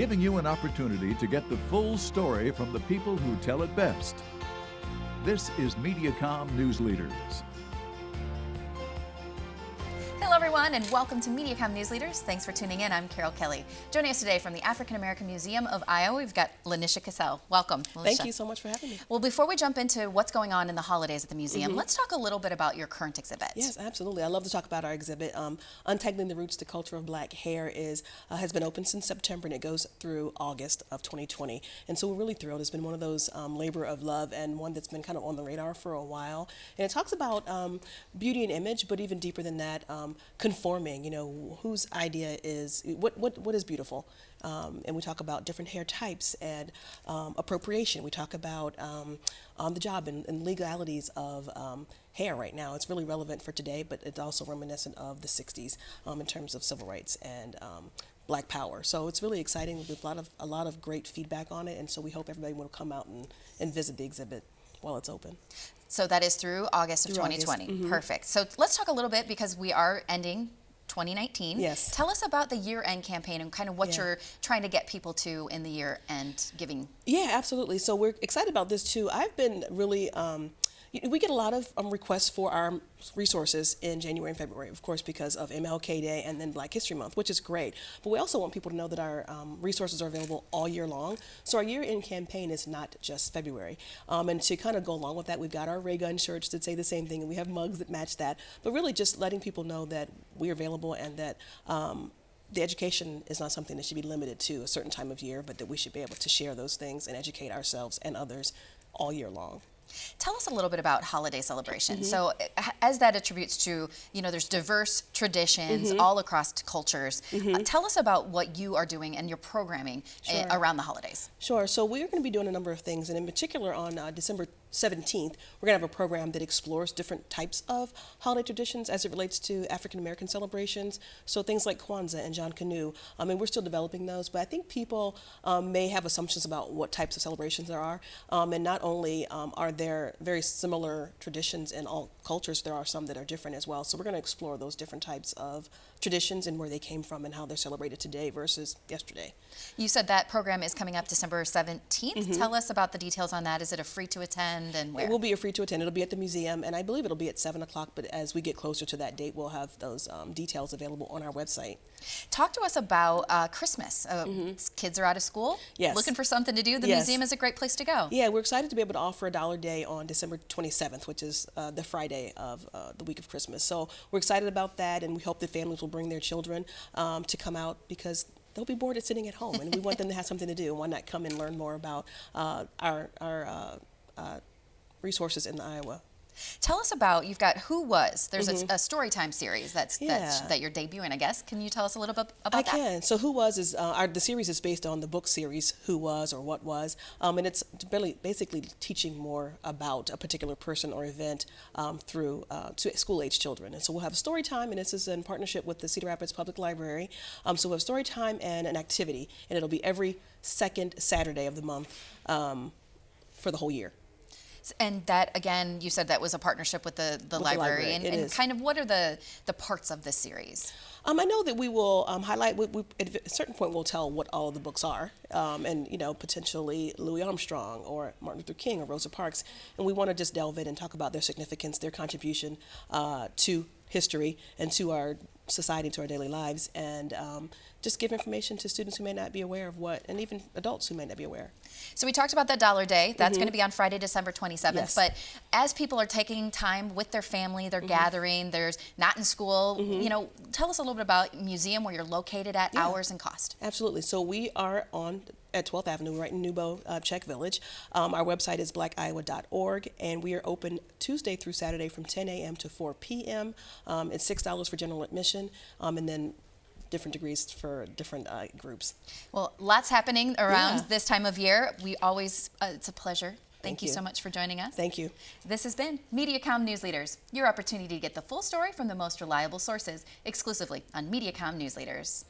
giving you an opportunity to get the full story from the people who tell it best. This is Mediacom News Leaders. Hello everyone and welcome to Mediacom News Leaders. Thanks for tuning in. I'm Carol Kelly. Joining us today from the African American Museum of Iowa, we've got LaNisha Cassell. Welcome, LaNisha. Thank you so much for having me. Well, before we jump into what's going on in the holidays at the museum, let's talk a little bit about your current exhibit. Yes, absolutely. I love to talk about our exhibit. Untagging the Roots, the Culture of Black Hair has been open since September and it goes through August of 2020. And so we're really thrilled. It's been one of those labor of love and one that's been kind of on the radar for a while. And it talks about beauty and image, but even deeper than that, conforming. You know, whose idea is, what is beautiful? And we talk about different hair types and appropriation. We talk about on the job and legalities of hair right now. It's really relevant for today, but it's also reminiscent of the 60s in terms of civil rights and Black power. So it's really exciting with a lot of great feedback on it, and so we hope everybody will come out and visit the exhibit while it's open. So that is through August of 2020. Perfect. So let's talk a little bit, because we are ending 2019. Yes. Tell us about the year-end campaign and kind of what you're trying to get people to in the year-end giving. Yeah, absolutely. So we're excited about this too. I've been really, we get a lot of requests for our resources in January and February, of course, because of MLK Day and then Black History Month, which is great. But we also want people to know that our resources are available all year long. So our year-end campaign is not just February. And to kind of go along with that, we've got our Ray Gun shirts that say the same thing, and we have mugs that match that. But really just letting people know that we're available and that the education is not something that should be limited to a certain time of year, but that we should be able to share those things and educate ourselves and others all year long. Tell us a little bit about holiday celebrations. So as that attributes to, you know, there's diverse traditions all across cultures. Tell us about what you are doing and your programming around the holidays. Sure. So we're going to be doing a number of things, and in particular on December 17th, we're going to have a program that explores different types of holiday traditions as it relates to African American celebrations. So things like Kwanzaa and John Canoe. And we're still developing those, but I think people may have assumptions about what types of celebrations there are. And not only are there very similar traditions in all cultures, there are some that are different as well. So we're going to explore those different types of traditions and where they came from and how they're celebrated today versus yesterday. You said that program is coming up December 17th. Tell us about the details on that. Is it a free to attend, and where? It will be a free to attend. It'll be at the museum, and I believe it'll be at 7 o'clock, but as we get closer to that date, we'll have those details available on our website. Talk to us about Christmas. Kids are out of school, looking for something to do. The museum is a great place to go. Yeah, we're excited to be able to offer a $1 day on December 27th, which is the Friday of the week of Christmas. So we're excited about that, and we hope that families will bring their children to come out, because they'll be bored at sitting at home, and we want them to have something to do. Why not come and learn more about our resources in Iowa? Tell us about, you've got Who Was. There's a story time series that you're debuting, I guess. Can you tell us a little bit about that? I can. So Who Was is, the series is based on the book series Who Was or What Was, and it's basically teaching more about a particular person or event through to school-age children. And so we'll have a story time, and this is in partnership with the Cedar Rapids Public Library. So we'll have story time and an activity, and it'll be every second Saturday of the month for the whole year. And that, again, you said that was a partnership with the library. And kind of what are the parts of this series? I know that we will highlight, at a certain point we'll tell what all of the books are, and, you know, potentially Louis Armstrong or Martin Luther King or Rosa Parks, and we want to just delve in and talk about their significance, their contribution to history and to our society, to our daily lives, and just give information to students who may not be aware of what, and even adults who may not be aware. So we talked about that $1 day. That's going to be on Friday, December 27th. Yes. But as people are taking time with their family, they're gathering, there's not in school, you know, tell us a little bit about museum, where you're located at, hours and cost. Absolutely. So we are at 12th Avenue, right in Newbo, Czech Village. Our website is blackiowa.org, and we are open Tuesday through Saturday from 10 a.m. to 4 p.m. It's $6 for general admission, and then different degrees for different groups. Well, lots happening around this time of year. We always, it's a pleasure. Thank you so much for joining us. Thank you. This has been Mediacom News Leaders, your opportunity to get the full story from the most reliable sources, exclusively on Mediacom News Leaders.